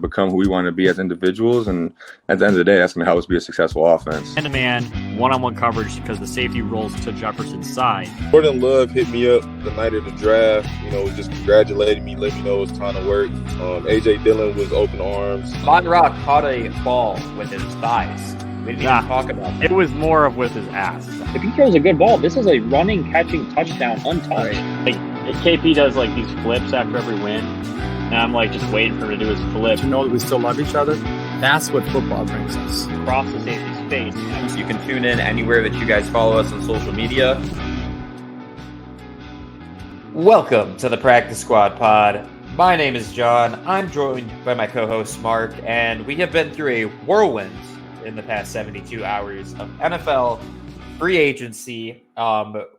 become who we want to be as individuals, and at the end of the day, that's going to help us be a successful offense. Man-to-man, one-on-one coverage because the safety rolls to Jefferson's side. Jordan Love hit me up the night of the draft, just congratulating me, let me know it's time to work. A.J. Dillon was open arms. Von Rock caught a ball with his thighs. We didn't even talk about that. It was more of with his ass. If he throws a good ball, this is a running, catching touchdown untouched. Like, KP does like these flips after every win, and I'm like just waiting for him to do his flip. To know that we still love each other, that's what football brings us. Across the safety's face. You can tune in anywhere that you guys follow us on social media. Welcome to the Practice Squad Pod. My name is John. I'm joined by my co-host Mark, and we have been through a whirlwind in the past 72 hours of NFL free agency.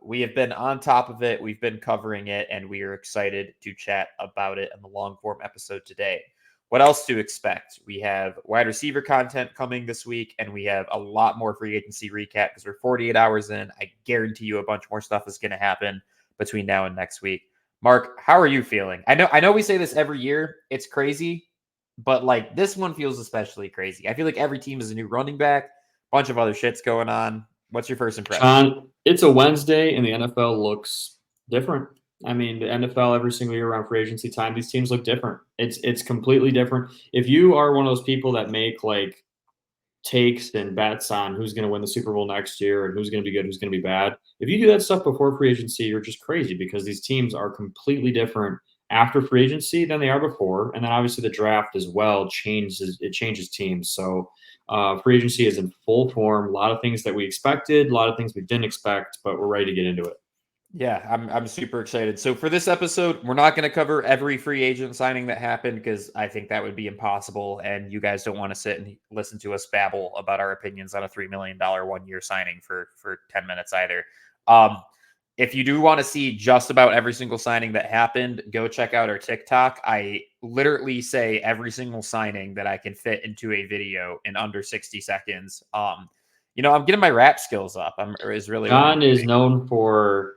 We have been on top of it. We've been covering it, and we are excited to chat about it in the long form episode today. What else to expect? We have wide receiver content coming this week, and we have a lot more free agency recap because we're 48 hours in. I guarantee you a bunch more stuff is going to happen between now and next week. Mark, how are you feeling? I know we say this every year. It's crazy. But like this one feels especially crazy. I feel like every team is a new running back, bunch of other shit's going on. What's your first impression? It's a Wednesday and the NFL looks different. I mean, the NFL every single year around free agency time, these teams look different. It's completely different. If you are one of those people that make like takes and bets on who's going to win the Super Bowl next year and who's going to be good, who's going to be bad, if you do that stuff before free agency, you're just crazy because these teams are completely different after free agency than they are before. And then obviously the draft as well changes teams. So free agency is in full form. A lot of things that we expected, a lot of things we didn't expect, but we're ready to get into it. Yeah, I'm super excited. So for this episode, we're not going to cover every free agent signing that happened because I think that would be impossible. And you guys don't want to sit and listen to us babble about our opinions on a $3 million 1-year signing for 10 minutes either. If you do want to see just about every single signing that happened, go check out our TikTok. I literally say every single signing that I can fit into a video in under 60 seconds. I'm getting my rap skills up. John is known for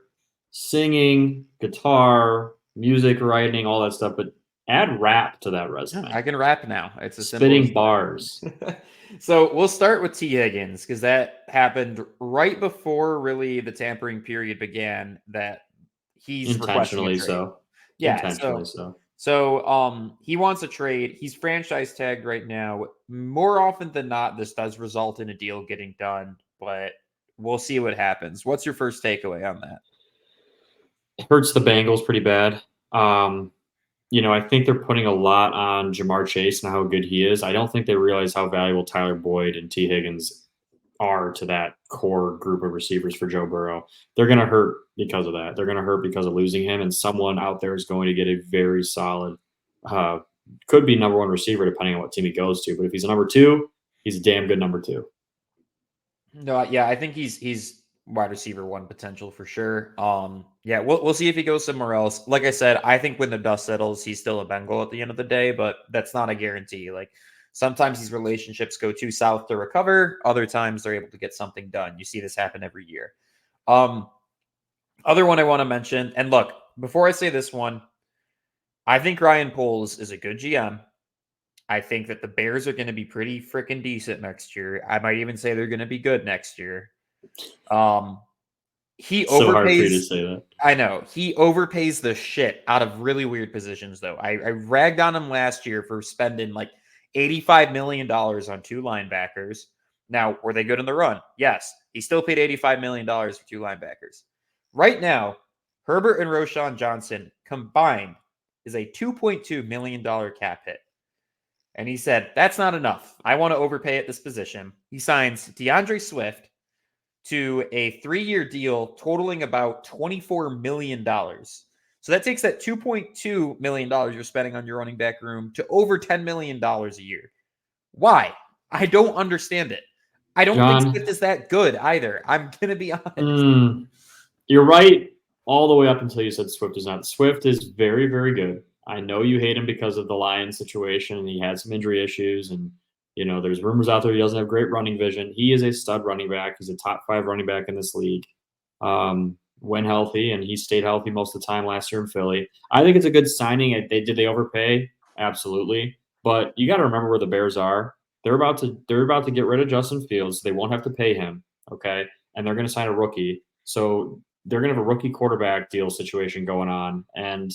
singing, guitar, music writing, all that stuff, but add rap to that resume. I can rap now. It's a spitting bars. So we'll start with T. Higgins because that happened right before really the tampering period began. That he's intentionally so. Yeah, intentionally so. So he wants a trade. He's franchise tagged right now. More often than not, this does result in a deal getting done, but we'll see what happens. What's your first takeaway on that? It hurts the Bengals pretty bad. I think they're putting a lot on Jamar Chase and how good he is. I don't think they realize how valuable Tyler Boyd and T. Higgins are to that core group of receivers for Joe Burrow. They're going to hurt because of that. They're going to hurt because of losing him, and someone out there is going to get a very solid, could be number one receiver depending on what team he goes to. But if he's a number two, he's a damn good number two. No, yeah, I think he's wide receiver one potential for sure. Yeah, we'll see if he goes somewhere else. Like I said, I think when the dust settles, he's still a Bengal at the end of the day, but that's not a guarantee. Like sometimes these relationships go too south to recover. Other times they're able to get something done. You see this happen every year. Other one I want to mention, and look, before I say this one, I think Ryan Poles is a good GM. I think that the Bears are going to be pretty freaking decent next year. I might even say they're going to be good next year. He overpays. So hard for you to say that. I know he overpays the shit out of really weird positions, though. I ragged on him last year for spending like $85 million on 2 linebackers. Now, were they good in the run? Yes. He still paid $85 million for 2 linebackers. Right now, Herbert and Roschon Johnson combined is a $2.2 million cap hit. And he said, that's not enough. I want to overpay at this position. He signs DeAndre Swift to a 3-year deal totaling about $24 million. So that takes that $2.2 million you're spending on your running back room to over $10 million a year. Why? I don't understand it. I don't think Swift is that good either. I'm going to be honest. You're right all the way up until you said Swift is not. Swift is very, very good. I know you hate him because of the Lions situation, and he had some injury issues, and there's rumors out there he doesn't have great running vision. He is a stud running back. He's a top 5 running back in this league when healthy, and he stayed healthy most of the time last year in Philly. I think it's a good signing. Did they overpay? Absolutely. But you got to remember where the Bears are. They're about to get rid of Justin Fields. They won't have to pay him, okay? And they're going to sign a rookie. So they're going to have a rookie quarterback deal situation going on, and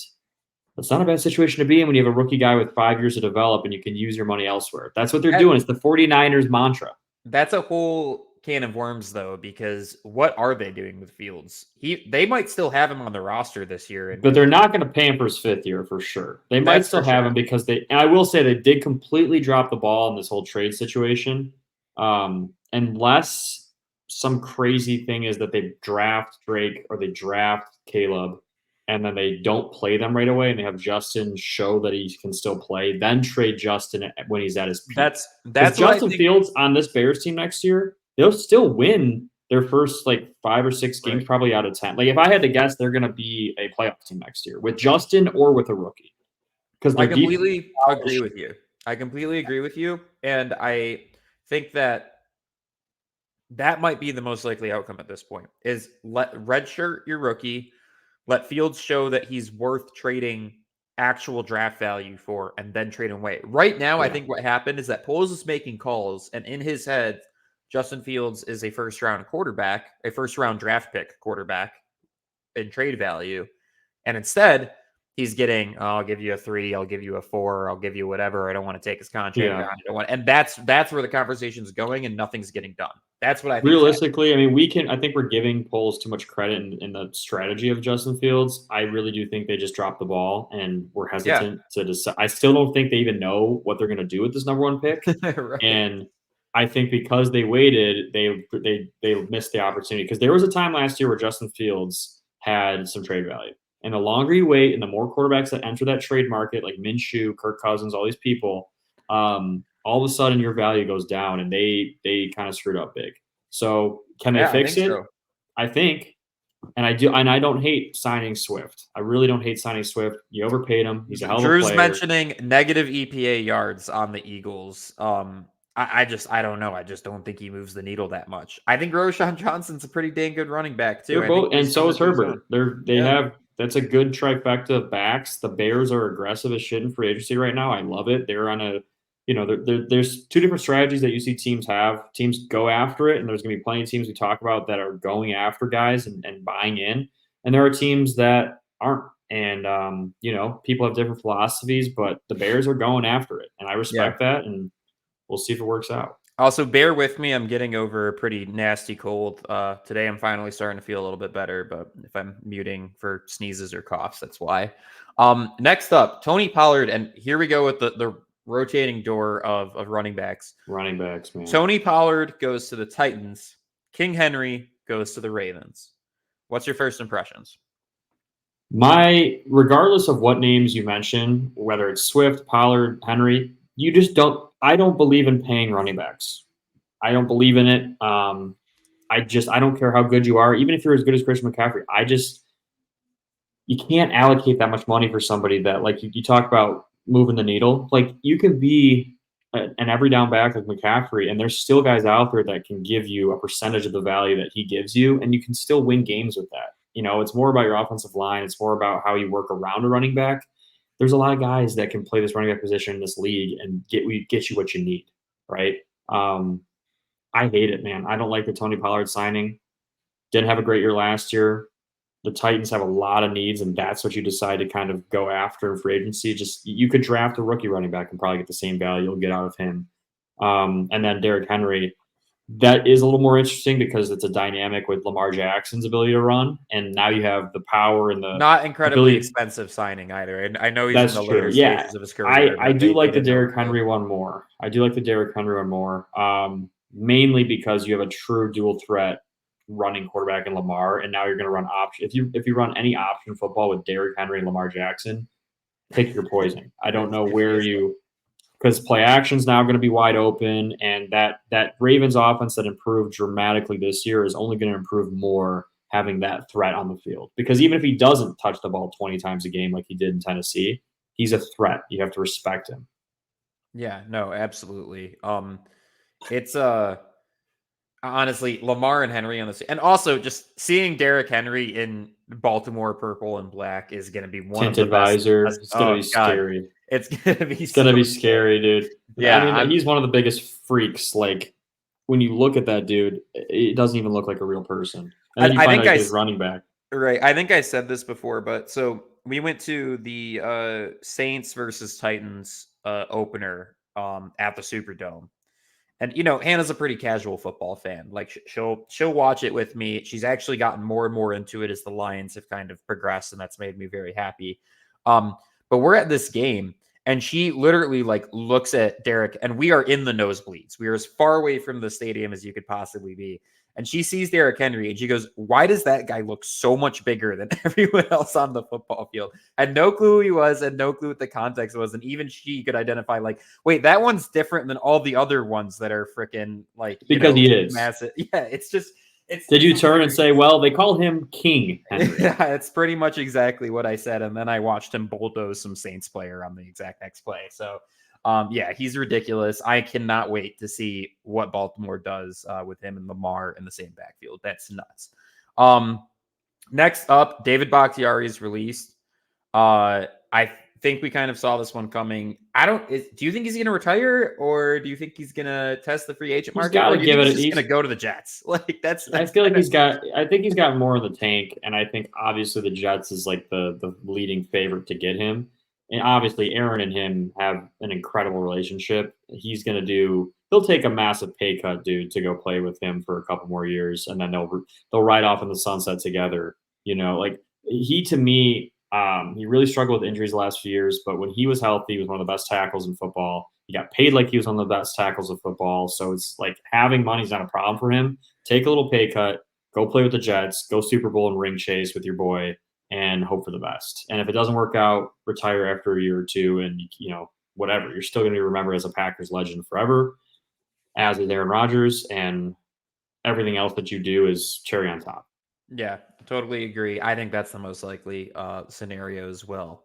that's not a bad situation to be in when you have a rookie guy with 5 years to develop and you can use your money elsewhere. That's what they're doing. It's the 49ers mantra. That's a whole can of worms, though, because what are they doing with Fields? They might still have him on the roster this year, But they're not going to pay him for his 5th year for sure. They might still have him because and I will say they did completely drop the ball in this whole trade situation. Unless some crazy thing is that they draft Drake or they draft Caleb and then they don't play them right away and they have Justin show that he can still play, then trade Justin when he's at his peak. That's Justin Fields on this Bears team next year, they'll still win their first 5 or 6 games, probably out of 10. Like if I had to guess, they're going to be a playoff team next year with Justin or with a rookie. Because I completely agree with you. I completely agree with you, and I think that might be the most likely outcome at this point. Is let redshirt your rookie, let Fields show that he's worth trading actual draft value for, and then trade him away. Right now, I think what happened is that Poles is making calls, and in his head, Justin Fields is a first-round quarterback, a first-round draft pick quarterback in trade value. And instead, he's getting, I'll give you a 3, I'll give you a 4, I'll give you whatever. I don't want to take his contract. I don't want, and that's where the conversation's going, and nothing's getting done. That's what I think. Realistically, I mean, I think we're giving Poles too much credit in the strategy of Justin Fields. I really do think they just dropped the ball and we're hesitant to decide. I still don't think they even know what they're going to do with this number 1 pick. Right. And I think because they waited, they missed the opportunity. Because there was a time last year where Justin Fields had some trade value. And the longer you wait and the more quarterbacks that enter that trade market, like Minshew, Kirk Cousins, all these people, all of a sudden your value goes down, and they kind of screwed up big. So can they fix it? So. I think. And I do, and I don't hate signing Swift. I really don't hate signing Swift. You overpaid him. He's a hell of a player. Drew's mentioning negative EPA yards on the Eagles. I don't know. I just don't think he moves the needle that much. I think Roshan Johnson's a pretty dang good running back too. And so is Herbert. They have. That's a good trifecta of backs. The Bears are aggressive as shit in free agency right now. I love it. They're on a, there's 2 different strategies that you see teams have. Teams go after it, and there's going to be plenty of teams we talk about that are going after guys and buying in. And there are teams that aren't. And, people have different philosophies, but the Bears are going after it. And I respect that, and we'll see if it works out. Also, bear with me. I'm getting over a pretty nasty cold. Today, I'm finally starting to feel a little bit better, but if I'm muting for sneezes or coughs, that's why. Next up, Tony Pollard, and here we go with the rotating door of running backs. Running backs, man. Tony Pollard goes to the Titans. King Henry goes to the Ravens. What's your first impressions? Regardless of what names you mention, whether it's Swift, Pollard, Henry, I don't believe in paying running backs. I don't believe in it. I don't care how good you are, even if you're as good as Christian McCaffrey. You can't allocate that much money for somebody that, like you talk about moving the needle. Like you can be an every down back like McCaffrey, and there's still guys out there that can give you a percentage of the value that he gives you, and you can still win games with that. It's more about your offensive line. It's more about how you work around a running back. There's a lot of guys that can play this running back position in this league and get you what you need, right? I hate it, man. I don't like the Tony Pollard signing. Didn't have a great year last year. The Titans have a lot of needs, and that's what you decide to kind of go after in free agency. Just you could draft a rookie running back and probably get the same value you'll get out of him. And then Derrick Henry, that is a little more interesting because it's a dynamic with Lamar Jackson's ability to run, and now you have the power and the not incredibly expensive signing either. And I know he's in the later stages of his career. I do like the Derrick Henry one more. Mainly because you have a true dual threat running quarterback in Lamar, and now you're going to run option. If you run any option football with Derrick Henry and Lamar Jackson, pick your poison. I don't know where because play action's now going to be wide open, and that Ravens offense that improved dramatically this year is only going to improve more having that threat on the field. Because even if he doesn't touch the ball 20 times a game like he did in Tennessee, he's a threat. You have to respect him. Yeah, no, absolutely. It's honestly Lamar and Henry on this, and also just seeing Derrick Henry in Baltimore purple and black is going to be one tinted of the best. visor. It's going to be scary. It's gonna be It's gonna be so scary, dude. Yeah, I mean, I'm- he's one of the biggest freaks. Like when you look at that dude, it doesn't even look like a real person. And then you I find think out he's running back. right. I think I said this before, but so we went to the Saints versus Titans opener at the Superdome. And Hannah's a pretty casual football fan. Like she'll watch it with me. She's actually gotten more and more into it as the Lions have kind of progressed, and that's made me very happy. But we're at this game, and she literally like looks at Derek, and we are in the nosebleeds. We are as far away from the stadium as you could possibly be. And she sees Derrick Henry, and she goes, "Why does that guy look so much bigger than everyone else on the football field?" Had no clue who he was, had no clue what the context was, and even she could identify, like, wait, that one's different than all the other ones that are freaking like Because he is massive. Yeah, it's just it's. Did you turn and say, "Well, they call him King Henry"? Yeah, it's pretty much exactly what I said, and then I watched him bulldoze some Saints player on the exact next play. So. Yeah, he's ridiculous. I cannot wait to see what Baltimore does with him and Lamar in the same backfield. That's nuts. Next up, David Bakhtiari is released. I think we kind of saw this one coming. Do you think he's going to retire, or do you think he's going to test the free agent market? Gotta or do you give think it. He's just going to go to the Jets. Like that's I feel like he's got. I think he's got more in the tank, and I think obviously the Jets is like the leading favorite to get him. And obviously, Aaron and him have an incredible relationship. He'll take a massive pay cut, dude, to go play with him for a couple more years, and then they'll ride off in the sunset together. Like to me, he really struggled with injuries the last few years, but when he was healthy, he was one of the best tackles in football. He got paid like he was one of the best tackles of football. So it's like having money is not a problem for him. Take a little pay cut, go play with the Jets, go Super Bowl and ring chase with your boy, and hope for the best. And if it doesn't work out, retire after a year or two, and whatever. You're still going to be remembered as a Packers legend forever, as is Aaron Rodgers, and everything else that you do is cherry on top. Yeah, totally agree. I think that's the most likely scenario as well.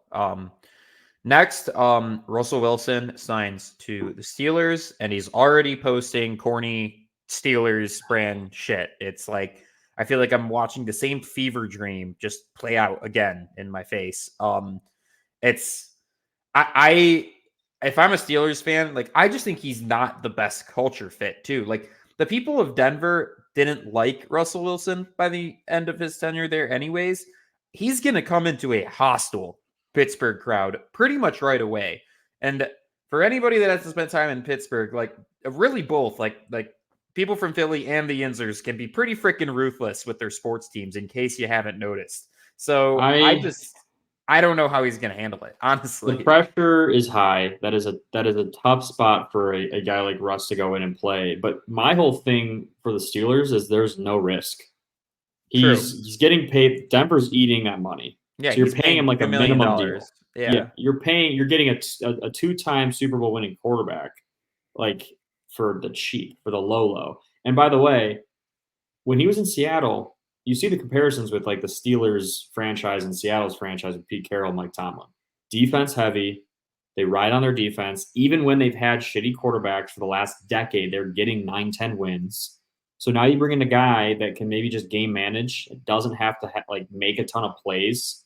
Next, Russell Wilson signs to the Steelers, and he's already posting corny Steelers brand shit. It's like I feel like I'm watching the same fever dream just play out again in my face. It's if I'm a Steelers fan, like I just think he's not the best culture fit too. Like the people of Denver didn't like Russell Wilson by the end of his tenure there anyways. He's going to come into a hostile Pittsburgh crowd pretty much right away. And for anybody that has to spend time in Pittsburgh, like really both, like people from Philly and the Yinzers can be pretty freaking ruthless with their sports teams, in case you haven't noticed. So I don't know how he's going to handle it, honestly. The pressure is high. That is a tough spot for a guy like Russ to go in and play. But my whole thing for the Steelers is there's no risk. He's getting paid. Denver's eating that money. Yeah, so you're paying him like a minimum deal. Yeah, you're getting a two-time Super Bowl winning quarterback, like for the cheap, for the low. And by the way, when he was in Seattle, you see the comparisons with like the Steelers franchise and Seattle's franchise with Pete Carroll and Mike Tomlin. Defense heavy. They ride on their defense. Even when they've had shitty quarterbacks for the last decade, they're getting 9-10 wins. So now you bring in a guy that can maybe just game manage. It doesn't have to make a ton of plays.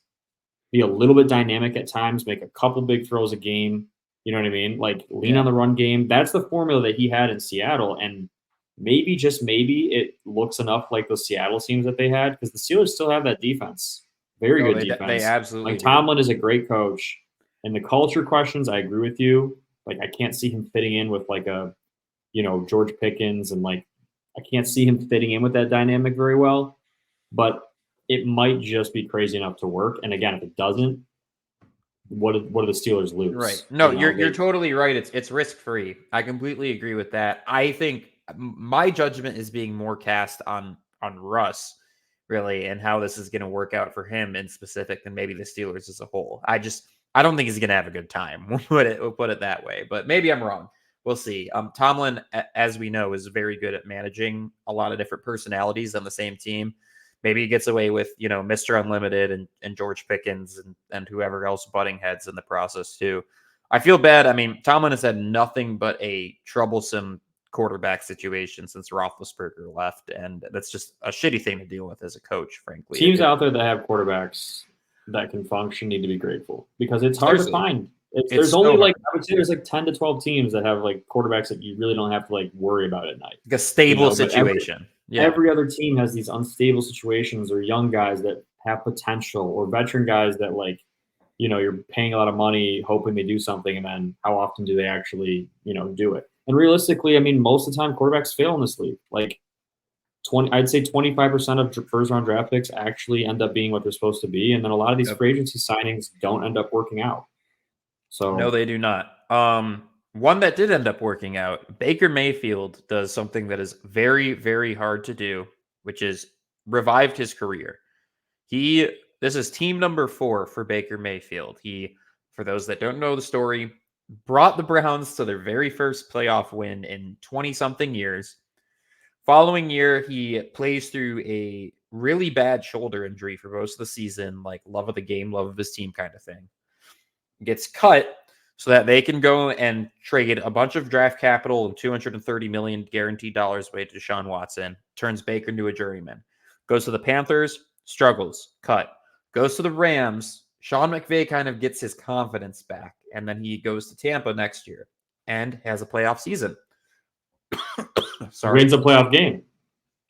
Be a little bit dynamic at times. Make a couple big throws a game. You know what I mean? Like lean on the run game. That's the formula that he had in Seattle. And maybe, just maybe, it looks enough like those Seattle teams that they had, because the Steelers still have that defense. Very good defense. They absolutely like Tomlin is a great coach. And the culture questions, I agree with you. Like I can't see him fitting in with like a, George Pickens, and like I can't see him fitting in with that dynamic very well. But it might just be crazy enough to work. And again, if it doesn't, what do the Steelers lose? Right. No, you're totally right. It's risk free. I completely agree with that. I think my judgment is being more cast on Russ, really, and how this is going to work out for him in specific than maybe the Steelers as a whole. I don't think he's going to have a good time. We'll put it that way. But maybe I'm wrong. We'll see. Tomlin, as we know, is very good at managing a lot of different personalities on the same team. Maybe he gets away with, Mr. Unlimited and George Pickens and whoever else butting heads in the process too. I feel bad. I mean, Tomlin has had nothing but a troublesome quarterback situation since Roethlisberger left, and that's just a shitty thing to deal with as a coach, frankly. Teams out there that have quarterbacks that can function need to be grateful, because it's hard to find. There's so only hard. like, I would say there's like 10 to 12 teams that have like quarterbacks that you really don't have to like worry about at night. Like a stable but situation. Every other team has these unstable situations or young guys that have potential or veteran guys that like, you're paying a lot of money hoping they do something, and then how often do they actually, do it? And realistically, I mean, most of the time quarterbacks fail in this league. Like I'd say 25% of first round draft picks actually end up being what they're supposed to be. And then a lot of these free agency signings don't end up working out. So no, they do not. One that did end up working out, Baker Mayfield does something that is very, very hard to do, which is revived his career. This is team number 4 for Baker Mayfield. He, for those that don't know the story, brought the Browns to their very first playoff win in 20-something years. Following year, he plays through a really bad shoulder injury for most of the season, like love of the game, love of his team kind of thing. Gets cut so that they can go and trade a bunch of draft capital and $230 million guaranteed dollars away to Deshaun Watson. Turns Baker into a journeyman. Goes to the Panthers, struggles, cut. Goes to the Rams. Sean McVay kind of gets his confidence back, and then he goes to Tampa next year and has a playoff season. Sorry. Wins a playoff game.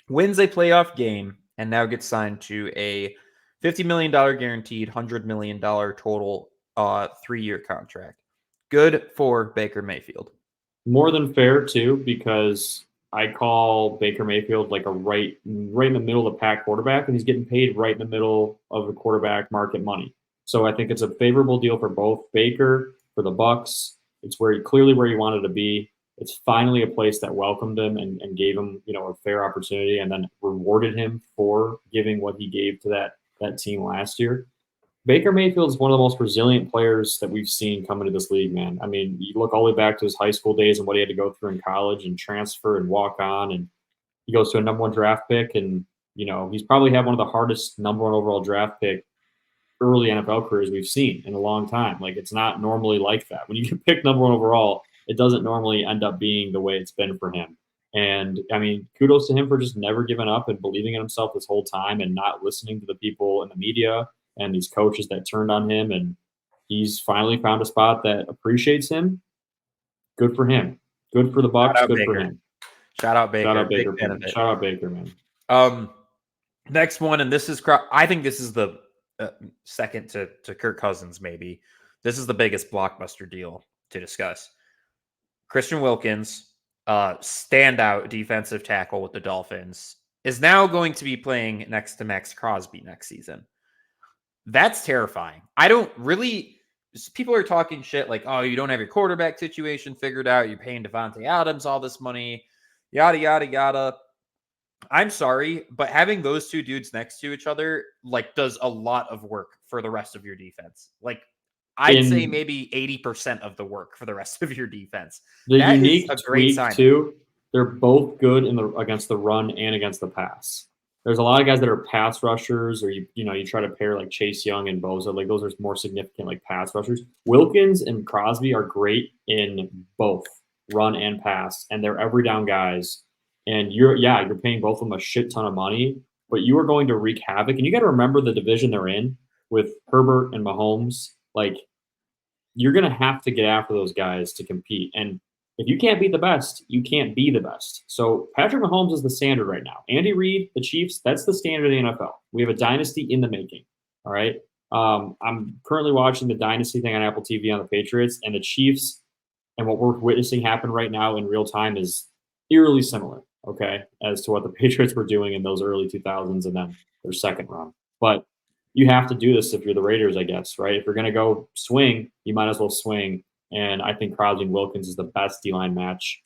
Wins a playoff game and now gets signed to a $50 million guaranteed, $100 million total 3-year contract. Good for Baker Mayfield. More than fair too, because I call Baker Mayfield like a right in the middle of the pack quarterback, and he's getting paid right in the middle of the quarterback market money. So I think it's a favorable deal for both Baker, for the Bucks. It's clearly where he wanted to be. It's finally a place that welcomed him and gave him, a fair opportunity, and then rewarded him for giving what he gave to that team last year. Baker Mayfield is one of the most resilient players that we've seen come into this league, man. I mean, you look all the way back to his high school days and what he had to go through in college and transfer and walk on, and he goes to a number 1 draft pick, and he's probably had one of the hardest number 1 overall draft pick early NFL careers we've seen in a long time. Like, it's not normally like that. When you get picked number 1 overall, it doesn't normally end up being the way it's been for him. And I mean, kudos to him for just never giving up and believing in himself this whole time and not listening to the people in the media and these coaches that turned on him. And he's finally found a spot that appreciates him. Good for him. Good for the Bucks. Good Baker. for him. Shout out Baker. Shout out Baker. Shout out Baker, man. Next one, and this is, I think this is the second to Kirk Cousins, maybe. This is the biggest blockbuster deal to discuss. Christian Wilkins, standout defensive tackle with the Dolphins, is now going to be playing next to Max Crosby next season. That's terrifying. I don't really... People are talking shit like, oh, you don't have your quarterback situation figured out. You're paying Devontae Adams all this money. Yada, yada, yada. I'm sorry, but having those two dudes next to each other, like, does a lot of work for the rest of your defense. Like, I'd say maybe 80% of the work for the rest of your defense. The That unique is a great tweak, sign. too, they're both good against the run and against the pass. There's a lot of guys that are pass rushers, or you try to pair like Chase Young and Bosa. Like, those are more significant like pass rushers. Wilkins and Crosby are great in both run and pass, and they're every down guys. And you're paying both of them a shit ton of money, but you are going to wreak havoc. And you got to remember the division they're in with Herbert and Mahomes. Like, you're going to have to get after those guys to compete. And if you can't beat the best, you can't be the best. So Patrick Mahomes is the standard right now. Andy Reid, the Chiefs, that's the standard of the NFL. We have a dynasty in the making. All right. I'm currently watching the dynasty thing on Apple TV on the Patriots, and the Chiefs and what we're witnessing happen right now in real time is eerily similar, okay, as to what the Patriots were doing in those early 2000s and then their second run. But you have to do this if you're the Raiders, I guess, right? If you're going to go swing, you might as well swing. And I think Crosby and Wilkins is the best D-line match,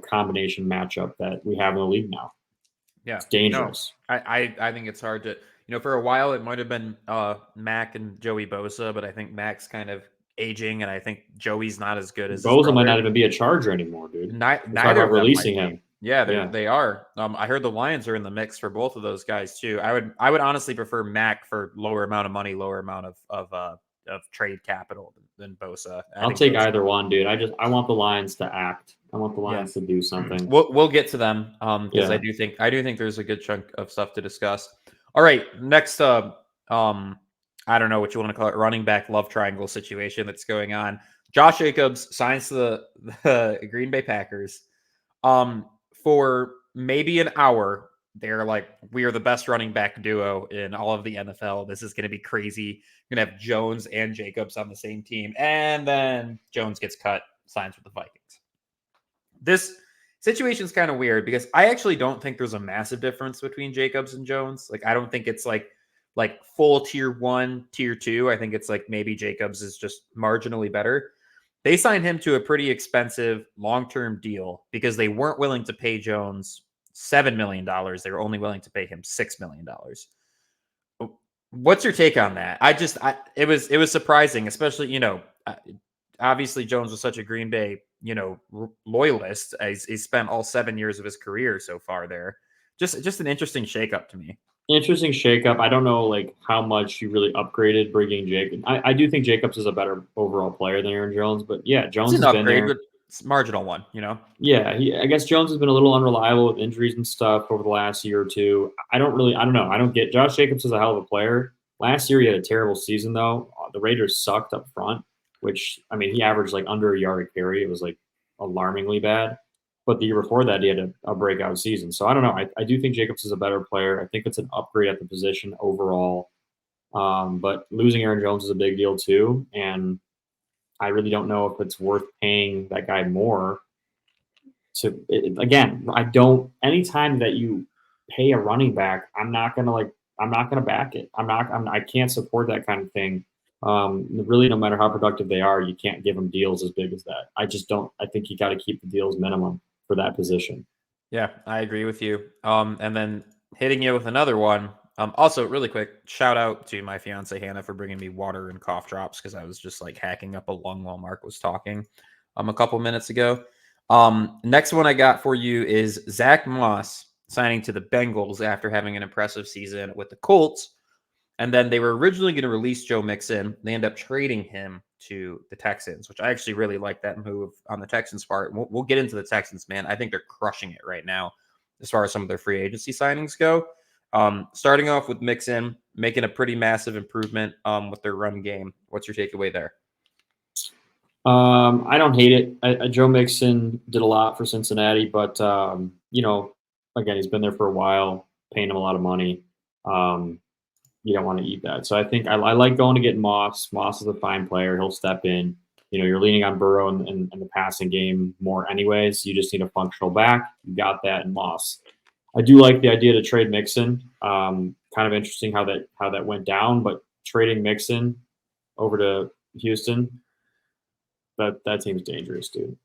combination matchup that we have in the league now. Yeah. It's dangerous. No, I think it's hard to, for a while it might have been Mac and Joey Bosa, but I think Mac's kind of aging, and I think Joey's not as good as Bosa might not even be a Charger anymore, dude. Neither of them releasing might be. him. Yeah, they are. I heard the Lions are in the mix for both of those guys too. I would honestly prefer Mac for lower amount of money, lower amount of trade capital than Bosa. I'll take either one, dude. I want the Lions to act. I want the Lions to do something. We'll get to them because I do think there's a good chunk of stuff to discuss. All right, next I don't know what you want to call it, running back love triangle situation that's going on. Josh Jacobs signs to the Green Bay Packers. For maybe an hour, they're like, we are the best running back duo in all of the NFL. This is going to be crazy. You're going to have Jones and Jacobs on the same team. And then Jones gets cut, signs with the Vikings. This situation is kind of weird because I actually don't think there's a massive difference between Jacobs and Jones. Like, I don't think it's like full tier 1, tier 2. I think it's like maybe Jacobs is just marginally better. They signed him to a pretty expensive long-term deal because they weren't willing to pay Jones $7 million. They were only willing to pay him $6 million. What's your take on that? It was surprising, especially, obviously Jones was such a Green Bay, loyalist. He spent all 7 years of his career so far there. Just an interesting shakeup to me. Interesting shakeup. I don't know like how much you really upgraded bringing Jacobs. I do think Jacobs is a better overall player than Aaron Jones, but yeah, Jones It's an has upgrade, been there. but it's a marginal one, Yeah, I guess Jones has been a little unreliable with injuries and stuff over the last year or two. I don't know. I don't get Josh Jacobs is a hell of a player. Last year he had a terrible season though. The Raiders sucked up front, which I mean he averaged like under a yard a carry. It was like alarmingly bad. But the year before that, he had a breakout season. So I don't know. I do think Jacobs is a better player. I think it's an upgrade at the position overall. But losing Aaron Jones is a big deal too. And I really don't know if it's worth paying that guy more. Anytime that you pay a running back, I'm not gonna back it. I can't support that kind of thing. Really, no matter how productive they are, you can't give them deals as big as that. I just don't. I think you got to keep the deals minimum for that position. Yeah, I agree with you. And then hitting you with another one. Also, really quick, shout out to my fiance Hannah for bringing me water and cough drops because I was just like hacking up a lung while Mark was talking a couple minutes ago. Next one I got for you is Zach Moss signing to the Bengals after having an impressive season with the Colts. And then they were originally going to release Joe Mixon. They end up trading him to the Texans, which I actually really like that move on the Texans' part. We'll get into the Texans, man. I think they're crushing it right now as far as some of their free agency signings go. Starting off with Mixon, making a pretty massive improvement with their run game. What's your takeaway there? I don't hate it. Joe Mixon did a lot for Cincinnati, but again, he's been there for a while, paying him a lot of money. You don't want to eat that. So I think I like going to get Moss. Moss is a fine player. He'll step in. You're leaning on Burrow in the passing game more anyways. You just need a functional back. You got that in Moss. I do like the idea to trade Mixon. Kind of interesting how that went down, but trading Mixon over to Houston, that seems dangerous, dude.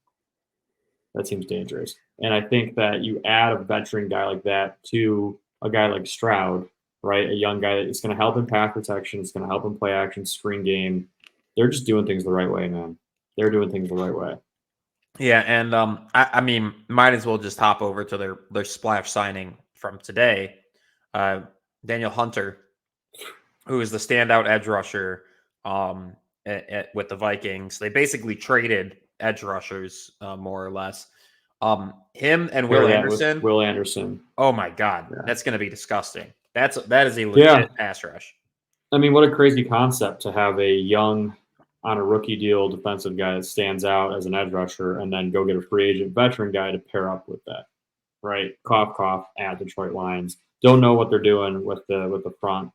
That seems dangerous. And I think that you add a veteran guy like that to a guy like Stroud, right? A young guy that's going to help in pass protection. It's going to help in play action, screen game. They're just doing things the right way, man. They're doing things the right way. Yeah, and I mean, might as well just hop over to their splash signing from today. Daniel Hunter, who is the standout edge rusher with the Vikings. They basically traded edge rushers, more or less. Him and Will Anderson. Will Anderson. Oh my God, yeah. That's going to be disgusting. That is a legit pass rush. I mean, what a crazy concept to have a young, on a rookie deal, defensive guy that stands out as an edge rusher, and then go get a free agent veteran guy to pair up with that, right? Cough, cough at Detroit Lions. Don't know what they're doing with the front.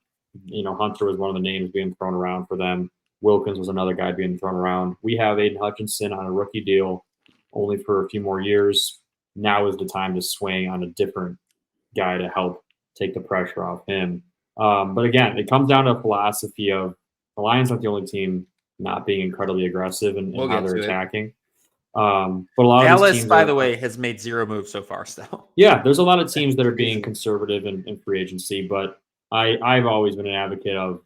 Hunter was one of the names being thrown around for them. Wilkins was another guy being thrown around. We have Aiden Hutchinson on a rookie deal only for a few more years. Now is the time to swing on a different guy to help take the pressure off him. But again, it comes down to a philosophy of the Lions aren't the only team not being incredibly aggressive in how they're attacking. But a lot of Dallas, these teams by the way, has made 0 moves so far still. Yeah, there's a lot of teams that are being conservative in free agency, but I've always been an advocate of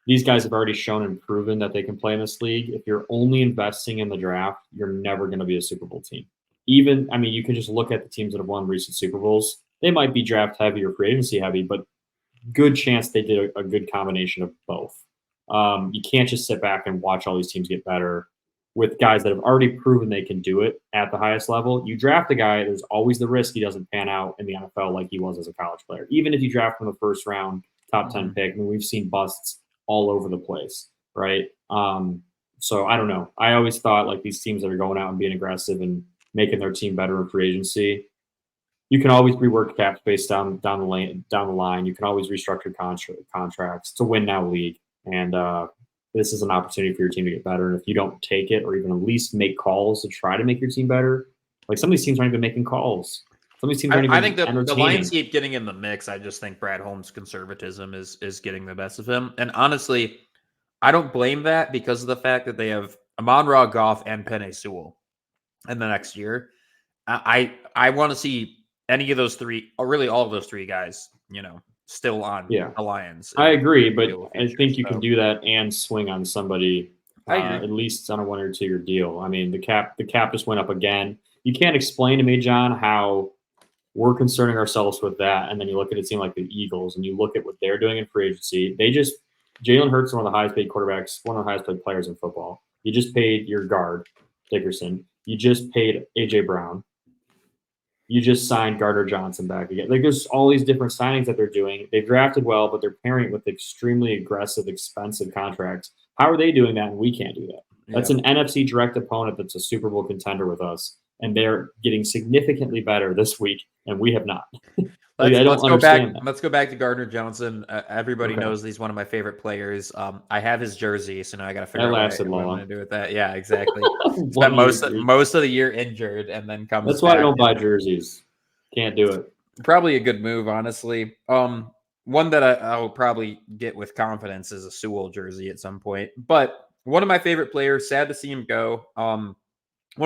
these guys have already shown and proven that they can play in this league. If you're only investing in the draft, you're never going to be a Super Bowl team. You can just look at the teams that have won recent Super Bowls. They might be draft heavy or free agency heavy, but good chance they did a good combination of both. You can't just sit back and watch all these teams get better with guys that have already proven they can do it at the highest level. You draft a guy, there's always the risk he doesn't pan out in the NFL like he was as a college player. Even if you draft from the first round, top 10 pick, we've seen busts all over the place, right? So I don't know. I always thought like these teams that are going out and being aggressive and making their team better in free agency, you can always rework cap space down the line. You can always restructure contracts to win now league. And this is an opportunity for your team to get better. And if you don't take it or even at least make calls to try to make your team better, like some of these teams aren't even making calls. Some of these teams aren't even I think the entertaining. Lions keep getting in the mix. I just think Brad Holmes' conservatism is getting the best of him. And honestly, I don't blame that because of the fact that they have Amon-Ra, Goff, and Penei Sewell in the next year. I want to see any of those three, or really all of those three guys, still on the Lions. I agree, but I future, think you can do that and swing on somebody I at least on a 1 or 2 year deal. I mean, the cap just went up again. You can't explain to me, John, how we're concerning ourselves with that, and then you look at a team like the Eagles, and you look at what they're doing in free agency. Jalen Hurts is one of the highest paid quarterbacks, one of the highest paid players in football. You just paid your guard, Dickerson. You just paid A.J. Brown. You just signed Gardner Johnson back again. Like, there's all these different signings that they're doing. They've drafted well, but they're pairing it with extremely aggressive, expensive contracts. How are they doing that and we can't do that? That's an NFC direct opponent that's a Super Bowl contender with us, and they're getting significantly better this week, and we have not. Let's go back to Gardner Johnson. Everybody knows he's one of my favorite players. I have his jersey, so now I got to figure out what I'm going to do with that. Yeah, exactly. Spent most of the year injured, and then comes. That's why I don't buy jerseys. Can't do it. Probably a good move, honestly. One that I'll probably get with confidence is a Sewell jersey at some point. But one of my favorite players. Sad to see him go. One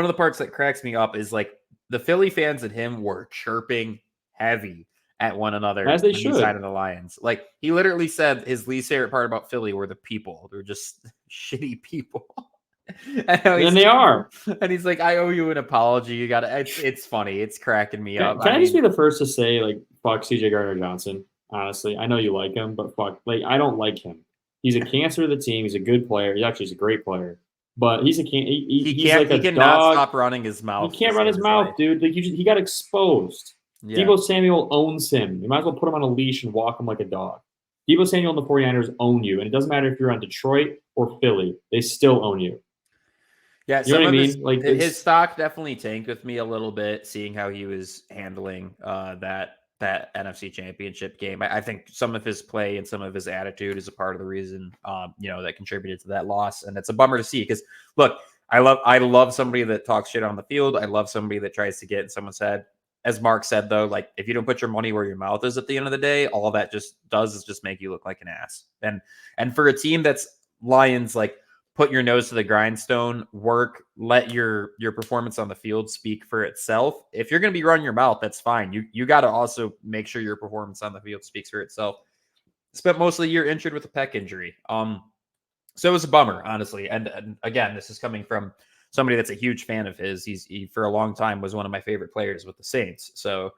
of the parts that cracks me up is like the Philly fans and him were chirping heavy at one another as they should. He signed in the Lions. Like he literally said his least favorite part about Philly were the people. They're just shitty people. And they are. And he's like, I owe you an apology. You got to. It's funny. It's cracking me up. Can I just be the first to say, like, fuck CJ Gardner Johnson? Honestly, I know you like him, but fuck, like, I don't like him. He's a cancer to the team. He's a good player. He's a great player. But he's a he cannot stop running his mouth. He can't run his mouth, dude. Like he got exposed. Yeah. Deebo Samuel owns him. You might as well put him on a leash and walk him like a dog. Deebo Samuel and the 49ers own you. And it doesn't matter if you're on Detroit or Philly. They still own you. Yeah, you know what I mean? Like his stock definitely tanked with me a little bit, seeing how he was handling that NFC Championship game. I think some of his play and some of his attitude is a part of the reason, that contributed to that loss. And it's a bummer to see because, look, I love somebody that talks shit on the field. I love somebody that tries to get in someone's head. As Mark said, though, like if you don't put your money where your mouth is at the end of the day, all that just does is just make you look like an ass. And for a team that's Lions, like put your nose to the grindstone, work, let your performance on the field speak for itself. If you're going to be running your mouth, that's fine. You got to also make sure your performance on the field speaks for itself. Spent most of the year injured with a pec injury. So it was a bummer, honestly. And again, this is coming from somebody that's a huge fan of his. He for a long time was one of my favorite players with the Saints. So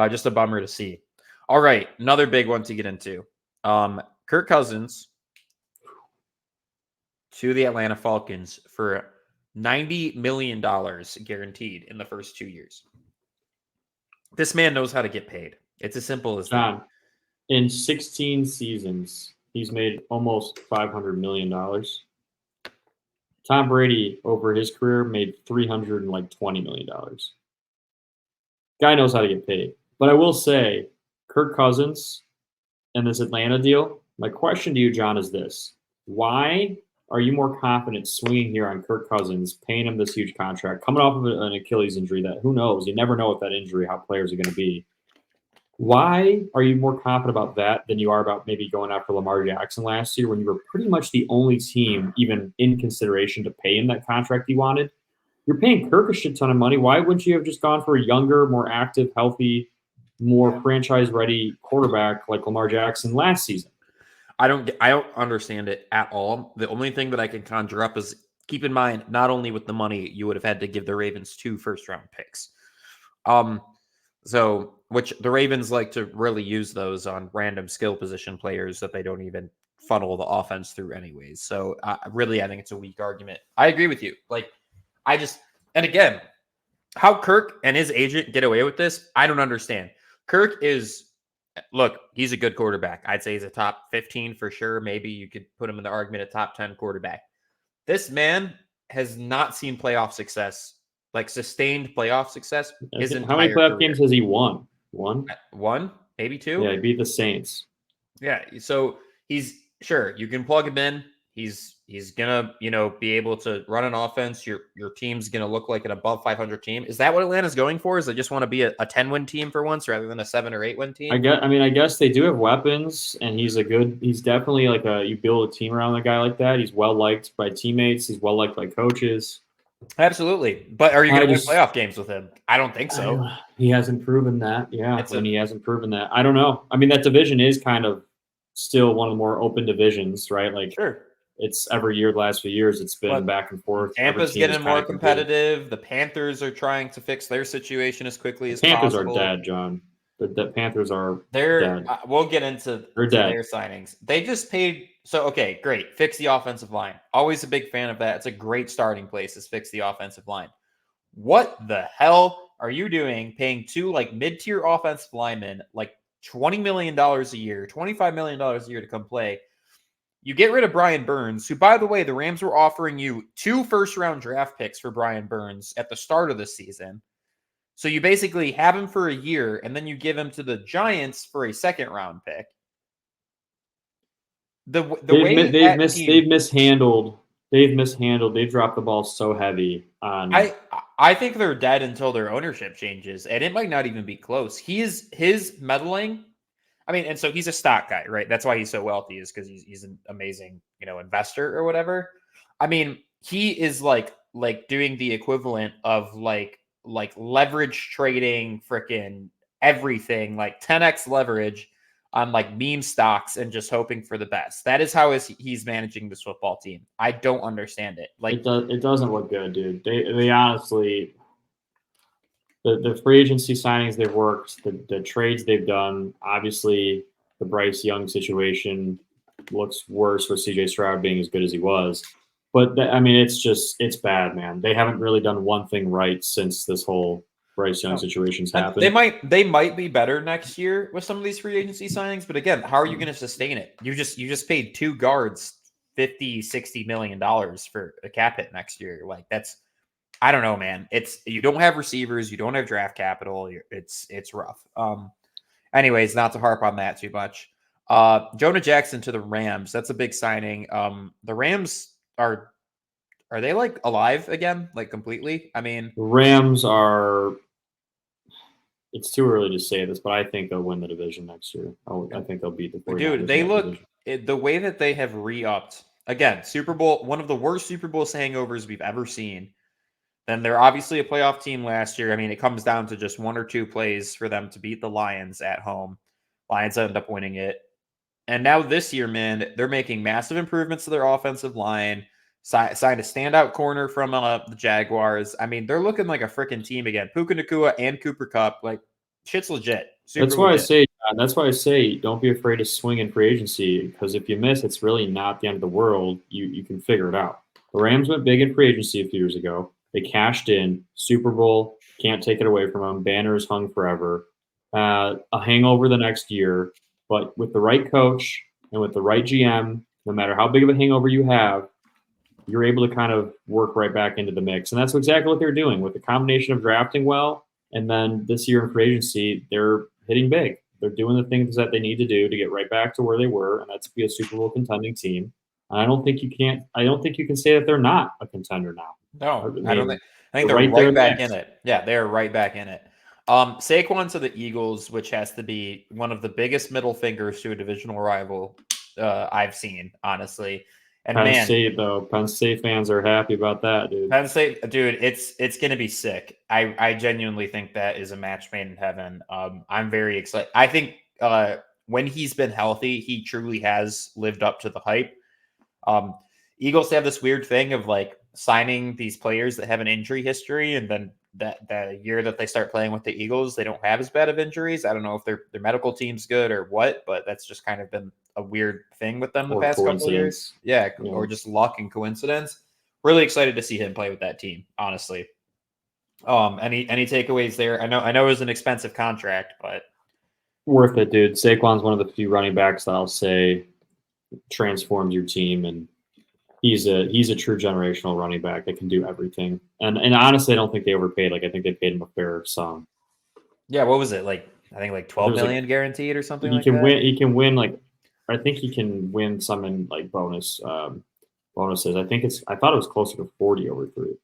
just a bummer to see. All right, another big one to get into. Kirk Cousins to the Atlanta Falcons for $90 million guaranteed in the first 2 years. This man knows how to get paid. It's as simple as that. In 16 seasons, he's made almost $500 million. Tom Brady, over his career, made $320 million. Guy knows how to get paid. But I will say, Kirk Cousins and this Atlanta deal, my question to you, John, is this. Why are you more confident swinging here on Kirk Cousins, paying him this huge contract, coming off of an Achilles injury that, who knows, you never know with that injury how players are going to be. Why are you more confident about that than you are about maybe going after Lamar Jackson last year when you were pretty much the only team even in consideration to pay him that contract he wanted? You're paying Kirk a shit ton of money. Why wouldn't you have just gone for a younger, more active, healthy, more franchise-ready quarterback like Lamar Jackson last season? I don't understand it at all. The only thing that I can conjure up is keep in mind, not only with the money, you would have had to give the Ravens 2 first-round picks. So, which the Ravens like to really use those on random skill position players that they don't even funnel the offense through anyways. So, really, I think it's a weak argument. I agree with you. And again, how Kirk and his agent get away with this, I don't understand. Kirk look, he's a good quarterback. I'd say he's a top 15 for sure. Maybe you could put him in the argument a top 10 quarterback. This man has not seen playoff success, like sustained playoff success. His How many entire playoff career. games has he won? One? One, maybe two. Yeah, he beat the Saints. Yeah. So he's sure you can plug him in. He's gonna, be able to run an offense. Your team's gonna look like an above 500 team. Is that what Atlanta's going for? Is they just want to be a 10-win team for once rather than a 7 or 8-win team? I guess they do have weapons, and he's definitely like you build a team around a guy like that. He's well liked by teammates. He's well liked by coaches. Absolutely. But are you going to win just- playoff games with him? I don't think so. He hasn't proven that. Yeah, he hasn't proven that. I don't know. I mean, that division is kind of still one of the more open divisions, right? Like, Sure. it's every year, the last few years, it's been back and forth. Tampa's getting more competitive. The Panthers are trying to fix their situation as quickly as Panthers possible. are dead, John. The Panthers are dead. dead. We'll get into their signings. They just paid. So, okay, great. Fix the offensive line. Always a big fan of that. It's a great starting place is fix the offensive line. What the hell are you doing paying two like mid-tier offensive linemen like $20 million a year, $25 million a year to come play? You get rid of Brian Burns, who, by the way, the Rams were offering you 2 first-round draft picks for Brian Burns at the start of the season. So you basically have him for a year, and then you give him to the Giants for a second-round pick. They've mishandled. They've dropped the ball so heavy on. I think they're dead until their ownership changes, and it might not even be close. His meddling. I mean, and so he's a stock guy, right? That's why he's so wealthy, is because he's an amazing, investor or whatever. I mean, he is like doing the equivalent of like leverage trading, freaking everything, like 10x leverage on like meme stocks and just hoping for the best. That is how he's managing this football team. I don't understand it. Like it doesn't look good, dude. They honestly. The free agency signings they've worked, the trades they've done, obviously the Bryce Young situation looks worse with CJ Stroud being as good as he was. But it's bad, man. They haven't really done one thing right since this whole Bryce Young situation's happened. They might be better next year with some of these free agency signings, but again, how are you going to sustain it? You just paid 2 guards $50-60 million for a cap hit next year. Like that's, I don't know, man. You don't have receivers, you don't have draft capital. It's rough. Anyways, not to harp on that too much. Jonah Jackson to the Rams. That's a big signing. The Rams are they like alive again? Like completely? I mean, the Rams are. It's too early to say this, but I think they'll win the division next year. I think they'll beat the 49ers. Dude, they look the way that they have re-upped. Again, Super Bowl, one of the worst Super Bowl hangovers we've ever seen. Then they're obviously a playoff team last year. I mean, it comes down to just 1 or 2 plays for them to beat the Lions at home. Lions end up winning it. And now this year, man, they're making massive improvements to their offensive line. Signed a standout corner from the Jaguars. I mean, they're looking like a freaking team again. Puka Nacua and Cooper Kupp, like, shit's legit. That's why I say don't be afraid to swing in free agency, because if you miss, it's really not the end of the world. You can figure it out. The Rams went big in free agency a few years ago. They cashed in. Super Bowl, can't take it away from them. Banners hung forever. A hangover the next year. But with the right coach and with the right GM, no matter how big of a hangover you have, you're able to kind of work right back into the mix. And that's exactly what they're doing with the combination of drafting well. And then this year in free agency, they're hitting big. They're doing the things that they need to do to get right back to where they were, and that's to be a Super Bowl contending team. I don't think you can say that they're not a contender now. No, I don't think. I think they're right back in it. Yeah, they're right back in it. Saquon to the Eagles, which has to be one of the biggest middle fingers to a divisional rival I've seen, honestly. And Penn State fans are happy about that, dude. Penn State, dude, it's gonna be sick. I genuinely think that is a match made in heaven. I'm very excited. I think when he's been healthy, he truly has lived up to the hype. Eagles have this weird thing of like signing these players that have an injury history, and then that year that they start playing with the Eagles, they don't have as bad of injuries. I don't know if their medical team's good or what, but that's just kind of been a weird thing with them the past couple of years. Yeah, or just luck and coincidence. Really excited to see him play with that team, honestly. Any takeaways there? I know it was an expensive contract, but worth it, dude. Saquon's one of the few running backs that I'll say transformed your team, and he's a true generational running back that can do everything. And honestly, I don't think they overpaid. Like I think they paid him a fair sum. Yeah, what was it? Like I think like 12 was, like, million guaranteed or something He like can that. win. He can win like I think he can win some in like bonuses. I thought it was closer to 40 over 3.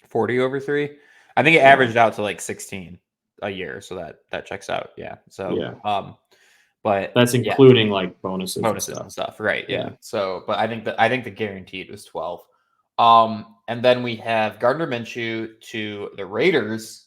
40 over 3. I think it averaged out to like 16 a year, so that checks out. Yeah. So but that's including like bonuses and stuff. Right. Yeah. Yeah. So but I think the guaranteed was 12. And then we have Gardner Minshew to the Raiders.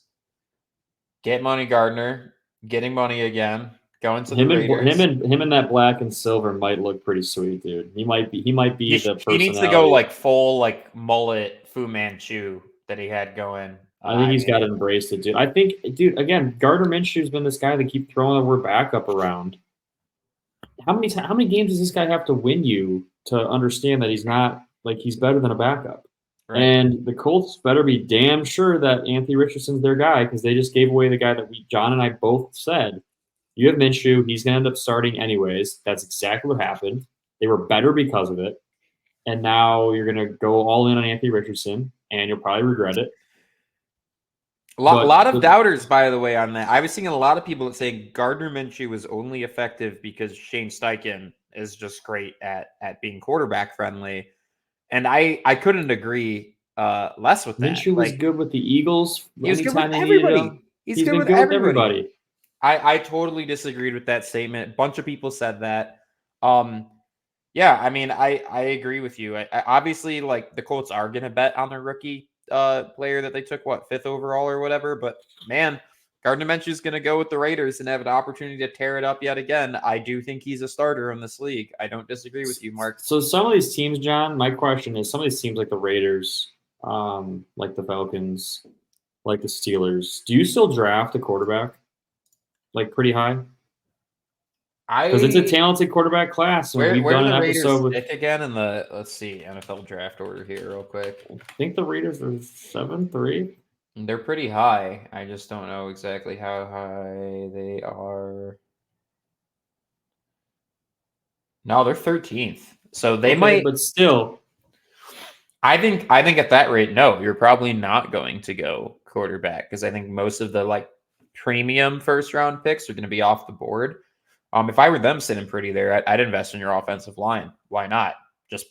Get money, Gardner. Getting money again. Going to the Raiders. Him and that black and silver might look pretty sweet, dude. He might be the personality. He needs to go like full like mullet Fu Manchu that he had going. I think he's got to embrace it, dude. I think, dude, again, Gardner Minshew's been this guy that keep throwing the word backup around. How many games does this guy have to win you to understand that he's not like he's better than a backup? Right. And the Colts better be damn sure that Anthony Richardson's their guy because they just gave away the guy that John and I both said. You have Minshew. He's going to end up starting anyways. That's exactly what happened. They were better because of it. And now you're going to go all in on Anthony Richardson, and you'll probably regret it. A lot of doubters, by the way, on that. I was seeing a lot of people saying Gardner Minshew was only effective because Shane Steichen is just great at being quarterback friendly. And I couldn't agree less with that. Minshew was good with the Eagles. He was good with everybody. He's good with everybody. I totally disagreed with that statement. A bunch of people said that. Yeah, I mean, I agree with you. I obviously, like, the Colts are going to bet on their rookie player that they took, 5th overall or whatever. But, man, Gardner Minshew is going to go with the Raiders and have an opportunity to tear it up yet again. I do think he's a starter in this league. I don't disagree with you, Mark. So some of these teams, John, my question is some of these teams like the Raiders, like the Falcons, like the Steelers, do you still draft a quarterback? Like pretty high? Because it's a talented quarterback class. Where do the Raiders pick again in the, let's see, NFL draft order here real quick. I think the Raiders are 7th or 8th. They're pretty high. I just don't know exactly how high they are. No, they're 13th. So they might, but still. I think at that rate, no, you're probably not going to go quarterback because I think most of the like premium first round picks are going to be off the board. If I were them sitting pretty there, I'd invest in your offensive line. Why not? Just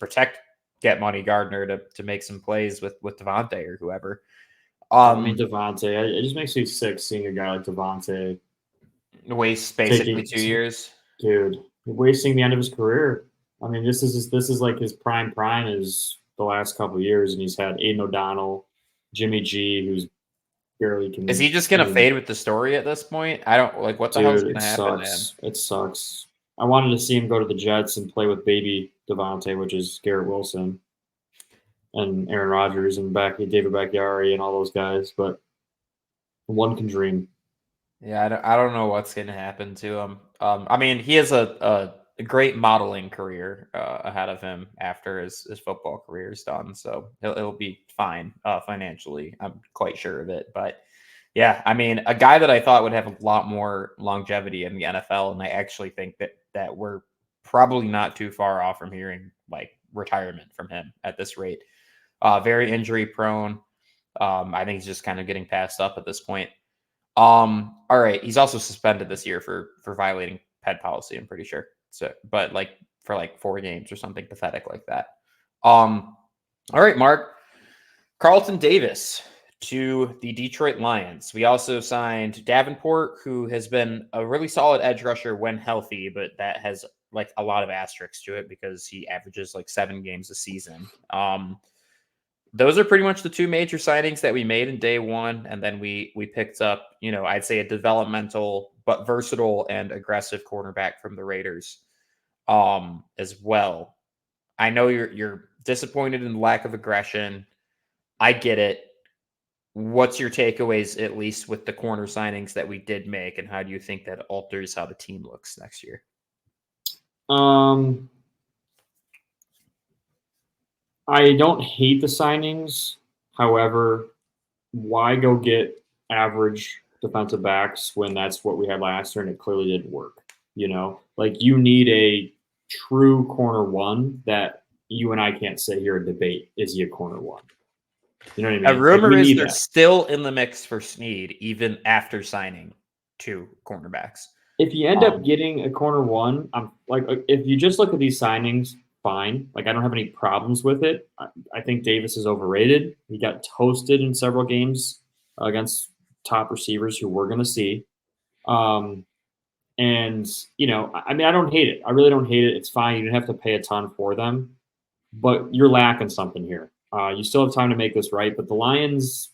get money Gardner to make some plays with Devontae or whoever. I mean, Devontae, it just makes me sick seeing a guy like Devontae waste basically 2 years. Dude, wasting the end of his career. I mean, this is like his prime is the last couple of years, and he's had Aiden O'Donnell, Jimmy G, who's barely can. Is he just gonna fade with the story at this point? I don't like what the hell's gonna happen to him. It sucks. I wanted to see him go to the Jets and play with baby Devontae, which is Garrett Wilson and Aaron Rodgers and David Bakhtiari and all those guys, but one can dream. Yeah, I don't know what's gonna happen to him. I mean, he has a great modeling career ahead of him after his football career is done. So he'll be fine financially. I'm quite sure of it. But yeah, I mean, a guy that I thought would have a lot more longevity in the NFL, and I actually think that we're probably not too far off from hearing like retirement from him at this rate. Very injury prone. I think he's just kind of getting passed up at this point. All right, he's also suspended this year for violating pet policy, I'm pretty sure. So, but like for like 4 games or something pathetic like that. All right, Mark. Carlton Davis to the Detroit Lions. We also signed Davenport, who has been a really solid edge rusher when healthy, but that has like a lot of asterisks to it because he averages like 7 games a season. Those are pretty much the 2 major signings that we made in day one. And then we picked up, I'd say a developmental but versatile and aggressive cornerback from the Raiders as well. I know you're disappointed in the lack of aggression. I get it. What's your takeaways, at least with the corner signings that we did make, and how do you think that alters how the team looks next year? I don't hate the signings. However, why go get average defensive backs when that's what we had last year and it clearly didn't work? Like you need a true corner one that you and I can't sit here and debate, is he a corner one? You know what I mean? A rumor we is need they're that. still in the mix for Snead, even after signing 2 cornerbacks. If you end up getting a corner one, I'm like, if you just look at these signings, fine. Like, I don't have any problems with it. I think Davis is overrated. He got toasted in several games against top receivers who we're going to see. And, you know, I mean, I don't hate it. I really don't hate it. It's fine. You don't have to pay a ton for them, but you're lacking something here. You still have time to make this right, but the Lions,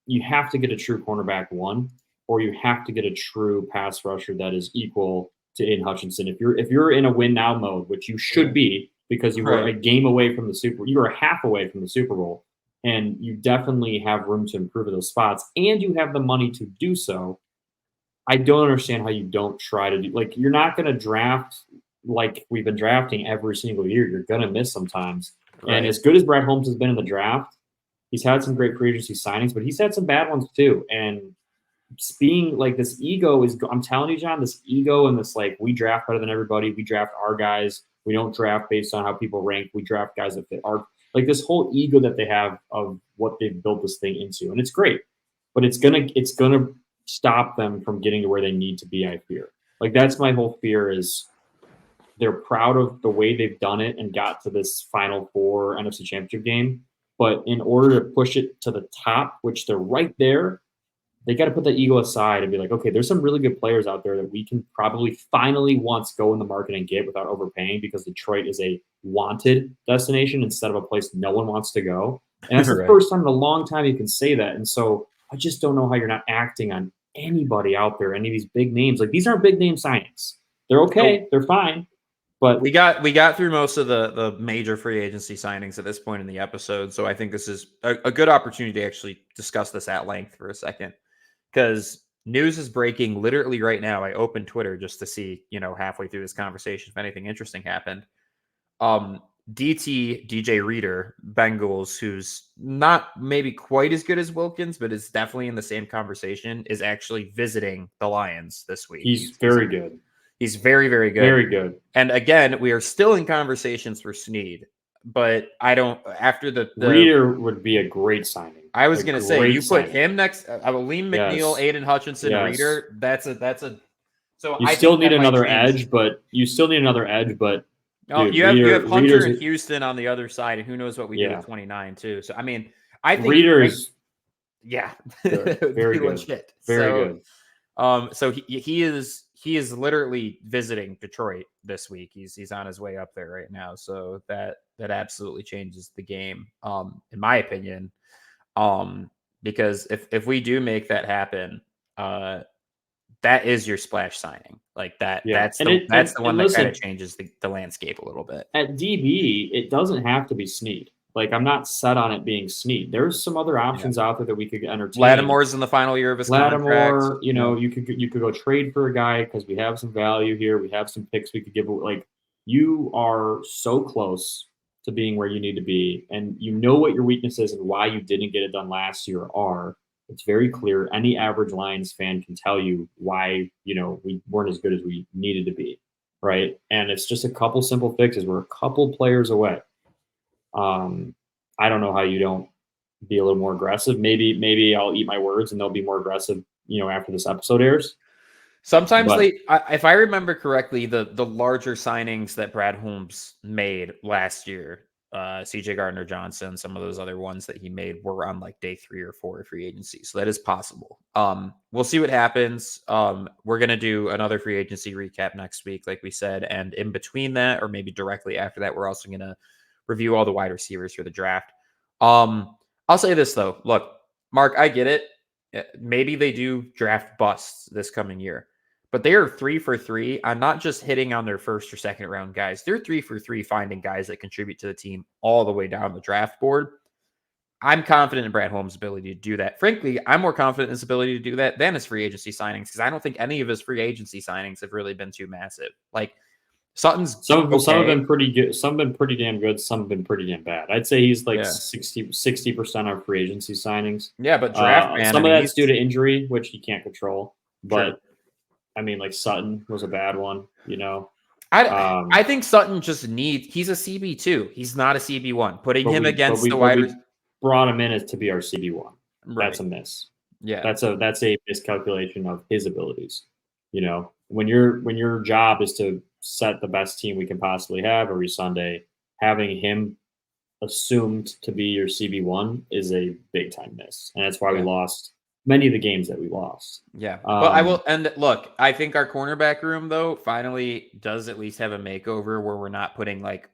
you have to get a true cornerback one, or you have to get a true pass rusher that is equal to Aiden Hutchinson. If you're in a win now mode, which you should be, because you were a game away from you were a half away from the Super Bowl, and you definitely have room to improve at those spots, and you have the money to do so. I don't understand how you don't try to do, like, you're not going to draft like we've been drafting every single year. You're going to miss sometimes. Right. And as good as Brad Holmes has been in the draft, he's had some great free agency signings, but he's had some bad ones too. And being like, this ego is, I'm telling you, John, this ego and this, like, we draft better than everybody. We draft our guys. We don't draft based on how people rank. We draft guys that fit our, like, this whole ego that they have of what they've built this thing into. And it's great, but it's going to stop them from getting to where they need to be, I fear. Like, that's my whole fear, is they're proud of the way they've done it and got to this Final Four NFC Championship game. But in order to push it to the top, which they're right there, they got to put that ego aside and be like, okay, there's some really good players out there that we can probably finally once go in the market and get without overpaying, because Detroit is a wanted destination instead of a place no one wants to go. And that's the first time in a long time you can say that. And so I just don't know how you're not acting on anybody out there, any of these big names. Like, these aren't big name signings. They're okay. They're fine. But we got through most of the major free agency signings at this point in the episode. So I think this is a good opportunity to actually discuss this at length for a second, because news is breaking literally right now. I opened Twitter just to see, halfway through this conversation, if anything interesting happened. DJ Reader, Bengals, who's not maybe quite as good as Wilkins, but is definitely in the same conversation, is actually visiting the Lions this week. He's very good. He's very, very good. Very good. And again, we are still in conversations for Snead, but I don't, after the Reader would be a great signing. I was going to say, you put him next, Liam McNeil, Aiden Hutchinson, Reader. That's a, so you still need another edge, but you dude, you have Hunter and Houston on the other side, and who knows what we do at 29 too. So I mean, I think Reader is very good, legit. Very good. So he is literally visiting Detroit this week. He's on his way up there right now. So that absolutely changes the game, in my opinion. Because if we do make that happen, that is your splash signing. Like that. Yeah. That's the one that kind of changes the landscape a little bit. At DB, it doesn't have to be Snead. Like, I'm not set on it being Snead. There's some other options out there that we could entertain. Lattimore's in the final year of his contract. You could go trade for a guy because we have some value here. We have some picks we could give away. Like, you are so close to being where you need to be, and you know what your weaknesses and why you didn't get it done last year are. It's very clear. Any average Lions fan can tell you why, we weren't as good as we needed to be, right? And it's just a couple simple fixes. We're a couple players away. I don't know how you don't be a little more aggressive. Maybe I'll eat my words and they'll be more aggressive, after this episode airs. Sometimes if I remember correctly, the larger signings that Brad Holmes made last year, CJ Gardner-Johnson, some of those other ones that he made were on like day 3 or 4 of free agency. So that is possible. We'll see what happens. We're going to do another free agency recap next week, like we said. And in between that, or maybe directly after that, we're also going to review all the wide receivers for the draft. I'll say this though. Look, Mark, I get it. Maybe they do draft busts this coming year, but they are 3 for 3 on not just hitting on their first or second round guys. They're 3 for 3 finding guys that contribute to the team all the way down the draft board. I'm confident in Brad Holmes' ability to do that. Frankly, I'm more confident in his ability to do that than his free agency signings, because I don't think any of his free agency signings have really been too massive. Like, Sutton's some have been pretty good, some have been pretty damn good, some have been pretty damn bad. I'd say he's like 60% of free agency signings. Yeah, but draft some of that's due to injury, which he can't control. But I mean, like Sutton was a bad one, I think Sutton just needs. He's a CB2. He's not a CB1. Putting him against the wide brought him in as to be our CB1. Right. That's a miss. Yeah, that's a miscalculation of his abilities. You know, when your job is to set the best team we can possibly have every Sunday, having him assumed to be your CB1 is a big time miss, and that's why we lost many of the games that we lost. Yeah, but I will. And look, I think our cornerback room though finally does at least have a makeover where we're not putting like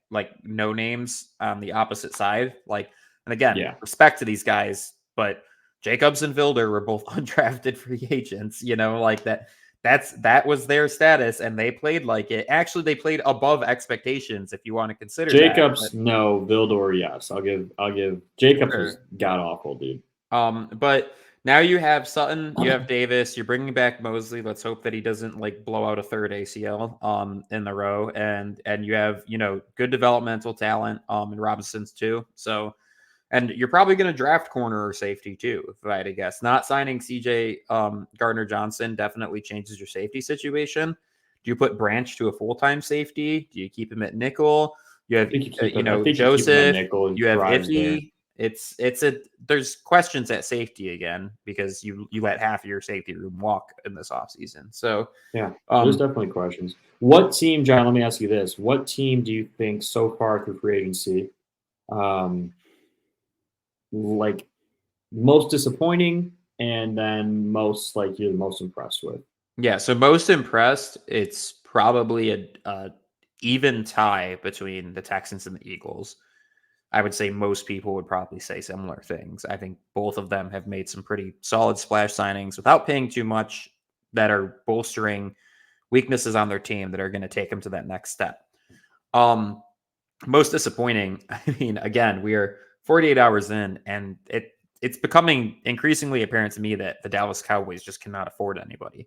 no names on the opposite side. Like, and again, respect to these guys, but Jacobs and Vilder were both undrafted free agents. You know, like that. That was their status, and they played like it. Actually, they played above expectations. If you want to consider Jacobs, that, no. Vildor, yes. I'll give Jacobs was god awful, dude. But now you have Sutton, you have Davis. You're bringing back Mosley. Let's hope that he doesn't like blow out a third ACL in the row, and you have good developmental talent in Robinson's too. So. And you're probably going to draft corner or safety too, if I had to guess. Not signing CJ Gardner-Johnson definitely changes your safety situation. Do you put Branch to a full-time safety? Do you keep him at nickel? You have Joseph. You have Iffy. There's questions at safety again because you let half of your safety room walk in this offseason. So yeah, there's definitely questions. What team, John? Let me ask you this: what team do you think so far through free agency? Like most disappointing and then most like you're the most impressed with? Yeah, so most impressed, it's probably a even tie between the Texans and the Eagles. I would say most people would probably say similar things. I think both of them have made some pretty solid splash signings without paying too much that are bolstering weaknesses on their team that are going to take them to that next step. Most disappointing, I mean, again, we are 48 hours in, and it's becoming increasingly apparent to me that the Dallas Cowboys just cannot afford anybody.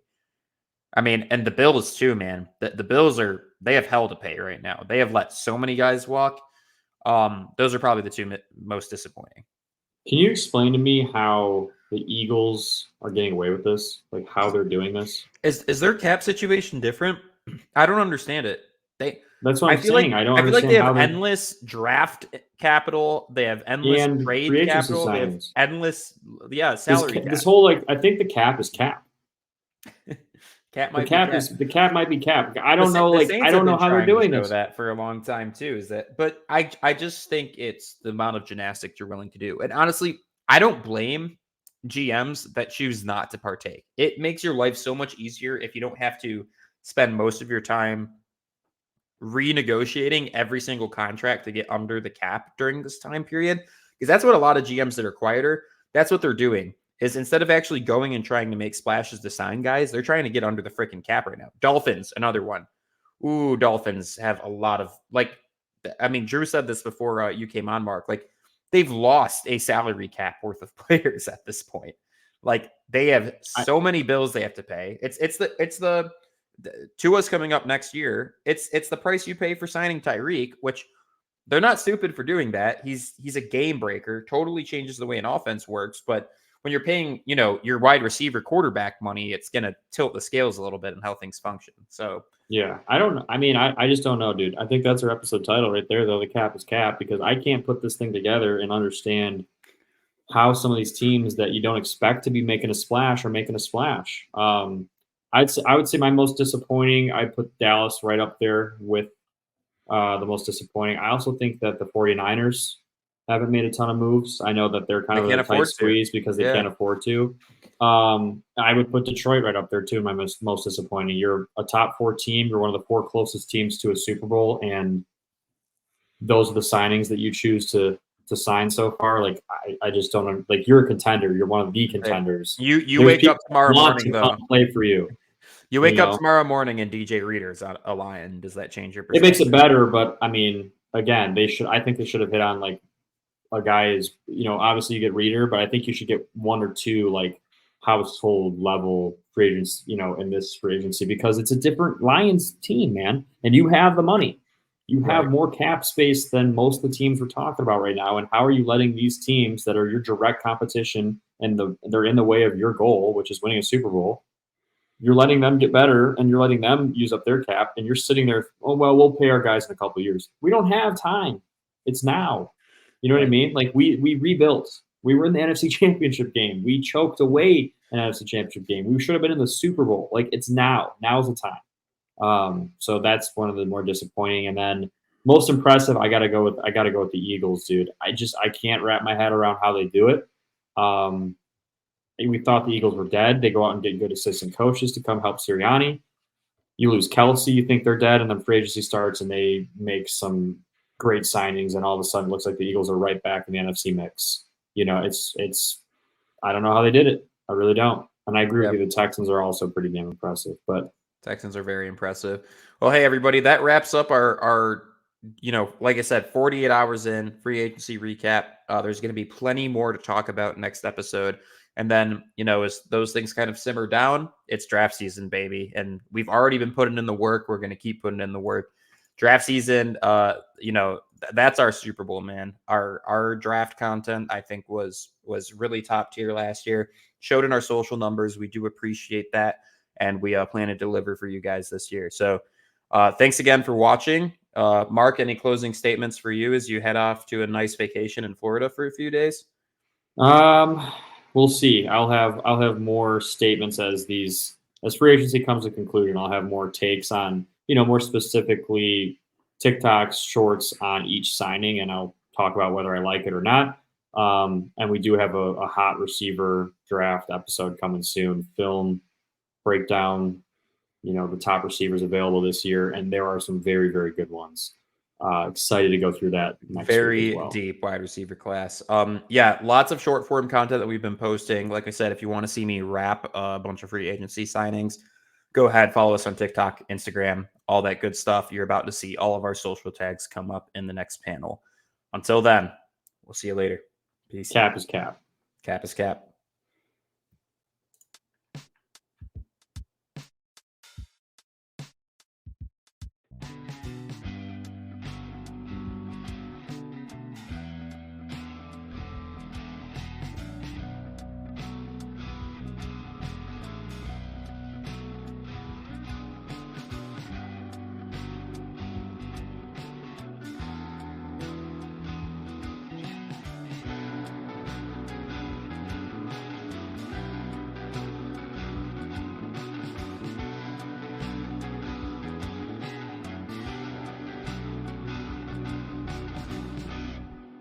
I mean, and the Bills too, man. The Bills they have hell to pay right now. They have let so many guys walk. Those are probably the two most disappointing. Can you explain to me how the Eagles are getting away with this? Like how they're doing this? Is their cap situation different? I don't understand it. That's what I'm saying. I feel like they have endless draft capital. They have endless trade capital. They have endless, salary cap. This whole I think the cap is cap. The cap might be cap. I don't know. I don't know how they're doing this. That for a long time too. But I just think it's the amount of gymnastics you're willing to do. And honestly, I don't blame GMs that choose not to partake. It makes your life so much easier if you don't have to spend most of your time renegotiating every single contract to get under the cap during this time period, because that's what a lot of GMs that are quieter, that's what they're doing, is instead of actually going and trying to make splashes to sign guys, they're trying to get under the freaking cap right now. Dolphins, another one. Ooh, Dolphins have a lot of Drew said this before you came on, Mark. Like they've lost a salary cap worth of players at this point. Like they have so many bills they have to pay. It's the Tua's coming up next year. It's the price you pay for signing Tyreek, which they're not stupid for doing that. He's a game breaker, totally changes the way an offense works. But when you're paying, your wide receiver quarterback money, it's going to tilt the scales a little bit in how things function. So yeah, I don't know. I mean, I just don't know, dude. I think that's our episode title right there, though. The cap is cap, because I can't put this thing together and understand how some of these teams that you don't expect to be making a splash are making a splash. I would say my most disappointing, I put Dallas right up there with the most disappointing. I also think that the 49ers haven't made a ton of moves. I know that they're kind of a tight squeeze because they can't afford to. I would put Detroit right up there too. My most disappointing. You're a top 4 team. You're one of the 4 closest teams to a Super Bowl, and those are the signings that you choose to sign so far. Like I just don't like. You're a contender. You're one of the contenders. You wake up tomorrow morning though. Play for you. You wake up tomorrow morning and DJ Reader's a Lion. Does that change your perspective? It makes it better, but I mean, again, I think they should have hit on like a guy is, obviously you get Reader, but I think you should get 1 or 2 like household level free agents, in this free agency, because it's a different Lions team, man. And you have the money. You have more cap space than most of the teams we're talking about right now. And how are you letting these teams that are your direct competition and they're in the way of your goal, which is winning a Super Bowl, you're letting them get better and you're letting them use up their cap, and you're sitting there, oh, well, we'll pay our guys in a couple of years. We don't have time. It's now. You know what I mean? Like we rebuilt. We were in the NFC Championship game. We choked away an NFC Championship game. We should have been in the Super Bowl. Like, it's now. Now's the time. So that's one of the more disappointing. And then most impressive, I gotta go with the Eagles, dude. I can't wrap my head around how they do it. We thought the Eagles were dead. They go out and get good assistant coaches to come help Sirianni. You lose Kelsey, you think they're dead, and then free agency starts and they make some great signings, and all of a sudden it looks like the Eagles are right back in the NFC mix. It's I don't know how they did it. I really don't. And I agree with you. The Texans are also pretty damn impressive, but Texans are very impressive. Well, hey everybody, that wraps up our like I said, 48 hours in free agency recap. There's going to be plenty more to talk about next episode. And then, as those things kind of simmer down, it's draft season, baby. And we've already been putting in the work. We're going to keep putting in the work. Draft season, that's our Super Bowl, man. Our draft content, I think, was really top tier last year. Showed in our social numbers. We do appreciate that. And we plan to deliver for you guys this year. So thanks again for watching. Mark, any closing statements for you as you head off to a nice vacation in Florida for a few days? We'll see. I'll have more statements as free agency comes to conclusion. I'll have more takes on, more specifically TikToks, shorts on each signing, and I'll talk about whether I like it or not. And we do have a hot receiver draft episode coming soon. Film breakdown, the top receivers available this year, and there are some very, very good ones. Excited to go through that next very week as well. Deep wide receiver class. Lots of short form content that we've been posting. Like I said, if you want to see me wrap a bunch of free agency signings, go ahead, follow us on TikTok, Instagram, all that good stuff. You're about to see all of our social tags come up in the next panel. Until then, we'll see you later. Peace. Cap is cap. Cap is cap.